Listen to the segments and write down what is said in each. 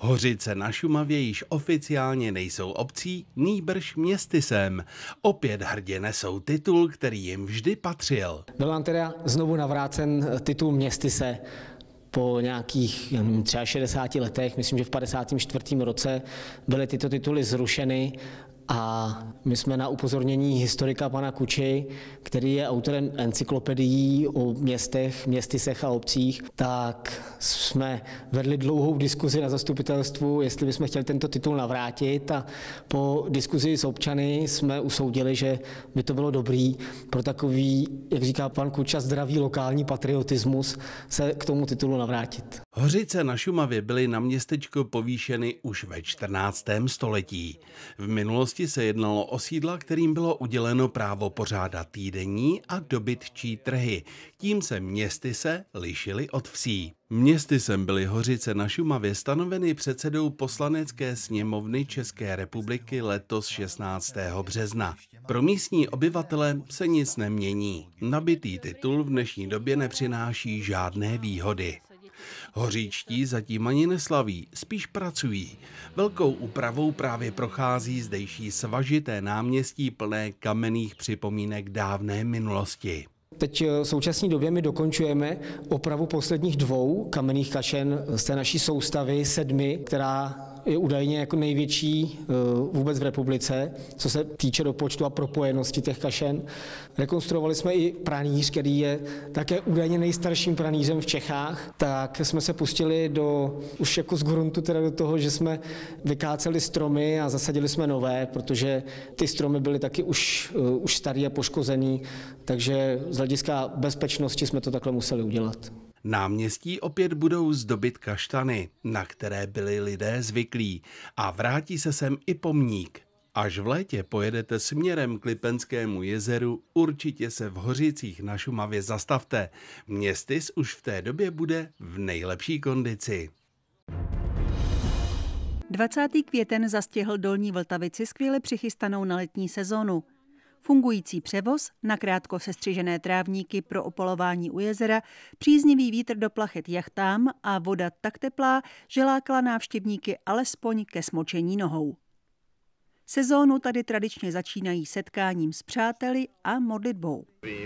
Hořice na Šumavě již oficiálně nejsou obcí, nýbrž městysem. Opět hrdě nesou titul, který jim vždy patřil. Byl nám teda znovu navrácen titul městyse po nějakých 63 letech, myslím, že v 54. roce byly tyto tituly zrušeny. A my jsme na upozornění historika pana Kuči, který je autorem encyklopedií o městech, městysech a obcích, tak jsme vedli dlouhou diskuzi na zastupitelstvu, jestli bychom chtěli tento titul navrátit, a po diskuzi s občany jsme usoudili, že by to bylo dobrý pro takový, jak říká pan Kuča, zdravý lokální patriotismus se k tomu titulu navrátit. Hořice na Šumavě byly na městečko povýšeny už ve 14. století. V minulosti se jednalo o sídla, kterým bylo uděleno právo pořádat týdenní a dobytčí trhy. Tím se městysy lišily od vsí. Městysem byly Hořice na Šumavě stanoveny předsedou Poslanecké sněmovny České republiky letos 16. března. Pro místní obyvatele se nic nemění. Nabitý titul v dnešní době nepřináší žádné výhody. Hoříčtí zatím ani neslaví, spíš pracují. Velkou úpravou právě prochází zdejší svažité náměstí plné kamenných připomínek dávné minulosti. Teď v současné době my dokončujeme opravu posledních 2 kamenných kašen z té naší soustavy 7, která je údajně jako největší vůbec v republice, co se týče do počtu a propojenosti těch kašen. Rekonstruovali jsme i pranýř, který je také údajně nejstarším pranýřem v Čechách, tak jsme se pustili už jako z gruntu teda do toho, že jsme vykáceli stromy a zasadili jsme nové, protože ty stromy byly taky už starý a poškozený, takže z hlediska bezpečnosti jsme to takhle museli udělat. Náměstí opět budou zdobit kaštany, na které byli lidé zvyklí, a vrátí se sem i pomník. Až v létě pojedete směrem k Lipenskému jezeru, určitě se v Hořicích na Šumavě zastavte. Městys už v té době bude v nejlepší kondici. 20. květen zastihl Dolní Vltavici skvěle přichystanou na letní sezónu. Fungující převoz, nakrátko sestřižené trávníky pro opalování u jezera, příznivý vítr do plachet jachtám a voda tak teplá, že lákala návštěvníky alespoň ke smočení nohou. Sezónu tady tradičně začínají setkáním s přáteli a modlitbou.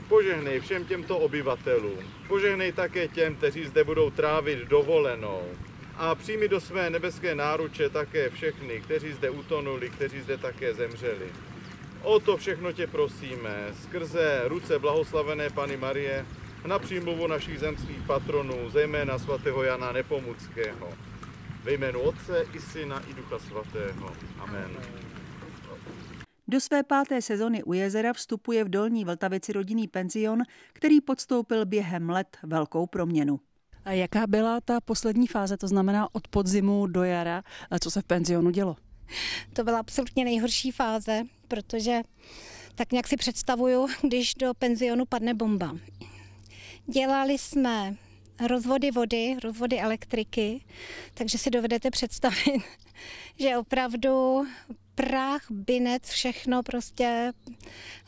Požehnej všem těmto obyvatelům, požehnej také těm, kteří zde budou trávit dovolenou. A přijmi do své nebeské náruče také všechny, kteří zde utonuli, kteří zde také zemřeli. O to všechno tě prosíme, skrze ruce blahoslavené Panny Marie, na přímluvu našich zemských patronů, zejména svatého Jana Nepomuckého. Ve jménu Otce i Syna i Ducha Svatého. Amen. Do své 5. sezony u jezera vstupuje v Dolní Vltavici rodinný penzion, který podstoupil během let velkou proměnu. A jaká byla ta poslední fáze, to znamená od podzimu do jara, co se v penzionu dělo? To byla absolutně nejhorší fáze, protože tak nějak si představuju, když do penzionu padne bomba. Dělali jsme rozvody vody, rozvody elektriky, takže si dovedete představit, že opravdu prach, binec, všechno prostě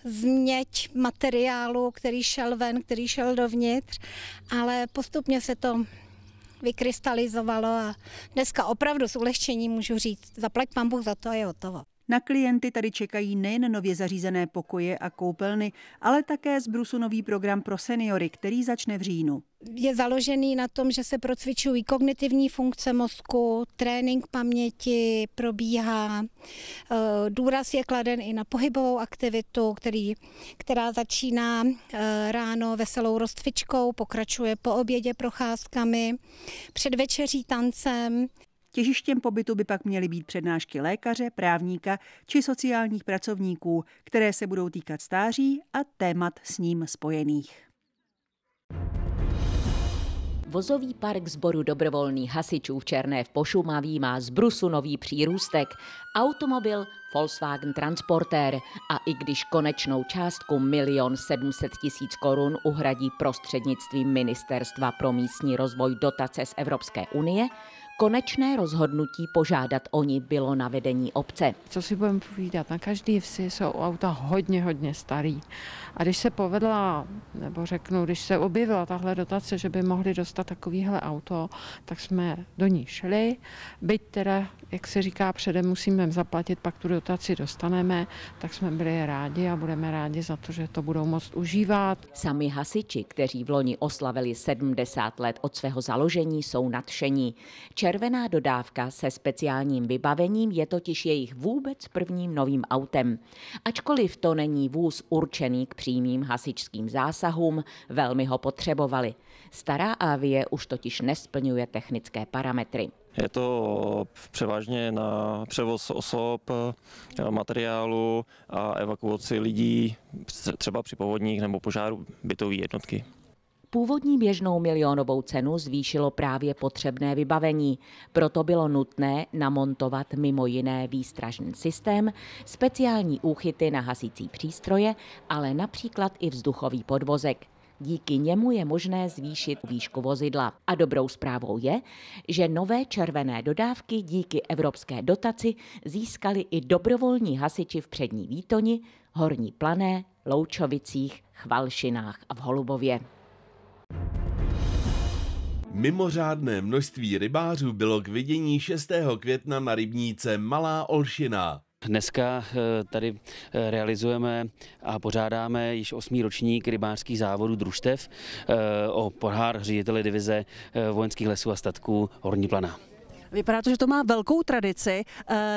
změť materiálu, který šel ven, který šel dovnitř, ale postupně se to vykrystalizovalo a dneska opravdu s ulehčením můžu říct, zaplať pán Bůh za to a je hotovo. Na klienty tady čekají nejen nově zařízené pokoje a koupelny, ale také z brusu nový program pro seniory, který začne v říjnu. Je založený na tom, že se procvičují kognitivní funkce mozku, trénink paměti probíhá, důraz je kladen i na pohybovou aktivitu, která začíná ráno veselou rozcvičkou, pokračuje po obědě procházkami, před večeří tancem. Těžištěm pobytu by pak měly být přednášky lékaře, právníka či sociálních pracovníků, které se budou týkat stáří a témat s ním spojených. Vozový park sboru dobrovolných hasičů v Černé v Pošumaví má z brusu nový přírůstek. Automobil Volkswagen Transporter. A i když konečnou částku 1 700 000 korun uhradí prostřednictvím Ministerstva pro místní rozvoj dotace z Evropské unie, Konečné rozhodnutí požádat o ni bylo na vedení obce. Co si budeme povídat, na každé vsi jsou auta hodně starý. A když se povedla, nebo řeknu, když se objevila tahle dotace, že by mohli dostat takovýhle auto, tak jsme do ní šli. Byť teda, jak se říká, předem musíme zaplatit, pak tu dotaci dostaneme, tak jsme byli rádi a budeme rádi za to, že to budou moct užívat. Sami hasiči, kteří v loni oslavili 70 let od svého založení, jsou nadšení. Červená dodávka se speciálním vybavením je totiž jejich vůbec prvním novým autem. Ačkoliv to není vůz určený k přímým hasičským zásahům, velmi ho potřebovali. Stará Avie už totiž nesplňuje technické parametry. Je to převážně na převoz osob, materiálu a evakuaci lidí, třeba při povodních nebo požáru bytové jednotky. Původní běžnou milionovou cenu zvýšilo právě potřebné vybavení. Proto bylo nutné namontovat mimo jiné výstražný systém, speciální úchyty na hasící přístroje, ale například i vzduchový podvozek. Díky němu je možné zvýšit výšku vozidla. A dobrou zprávou je, že nové červené dodávky díky evropské dotaci získali i dobrovolní hasiči v Přední Výtoni, Horní Plané, Loučovicích, Chvalšinách a v Holubově. Mimořádné množství rybářů bylo k vidění 6. května na rybníce Malá Olšina. Dneska tady realizujeme a pořádáme již 8. ročník rybářských závodů družstev o pohár ředitele divize vojenských lesů a statků Horní Planá. Vypadá to, že to má velkou tradici.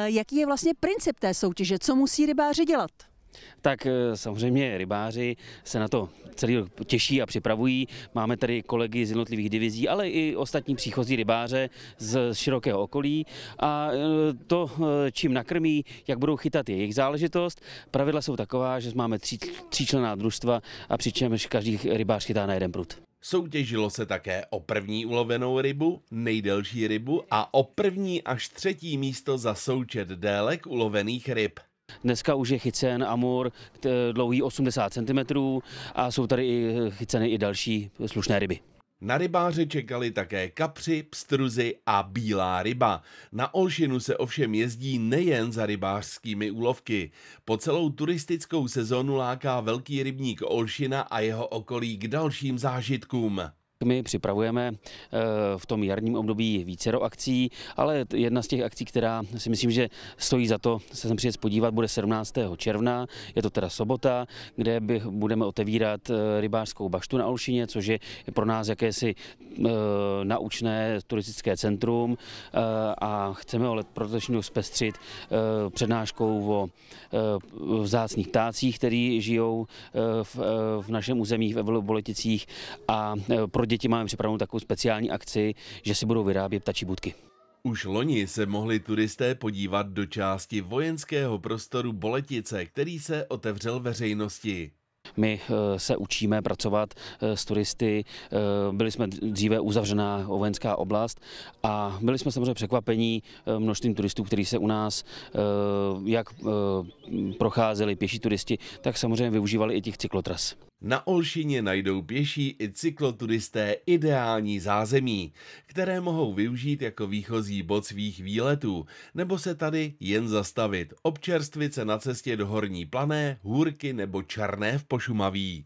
Jaký je vlastně princip té soutěže? Co musí rybáři dělat? Tak samozřejmě rybáři se na to celý rok těší a připravují. Máme tady kolegy z jednotlivých divizí, ale i ostatní příchozí rybáře z širokého okolí. A to, čím nakrmí, jak budou chytat, je jejich záležitost. Pravidla jsou taková, že máme tříčlenná družstva a přičemž každý rybář chytá na jeden prut. Soutěžilo se také o první ulovenou rybu, nejdelší rybu a o první až 3. místo za součet délek ulovených ryb. Dneska už je chycen amur dlouhý 80 cm a jsou tady chyceny i další slušné ryby. Na rybáře čekali také kapři, pstruzy a bílá ryba. Na Olšinu se ovšem jezdí nejen za rybářskými úlovky. Po celou turistickou sezónu láká velký rybník Olšina a jeho okolí k dalším zážitkům. My připravujeme v tom jarním období vícero akcí, ale jedna z těch akcí, která si myslím, že stojí za to se sem přijet podívat, bude 17. června. Je to teda sobota, kde budeme otevírat rybářskou baštu na Olšině, což je pro nás jakési naučné turistické centrum a chceme ho pro letošní rok zpestřit přednáškou o vzácných ptácích, který žijou v našem území v Boleticích, a pro děti máme připravenou takovou speciální akci, že si budou vyrábět ptačí budky. Už loni se mohli turisté podívat do části vojenského prostoru Boletice, který se otevřel veřejnosti. My se učíme pracovat s turisty, byli jsme dříve uzavřená vojenská oblast a byli jsme samozřejmě překvapení množstvím turistů, kteří se u nás jak procházeli pěší turisti, tak samozřejmě využívali i těch cyklotras. Na Olšině najdou pěší i cykloturisté ideální zázemí, které mohou využít jako výchozí bod svých výletů, nebo se tady jen zastavit, občerstvit se na cestě do Horní Plané, Hůrky nebo Černé v Pošumaví.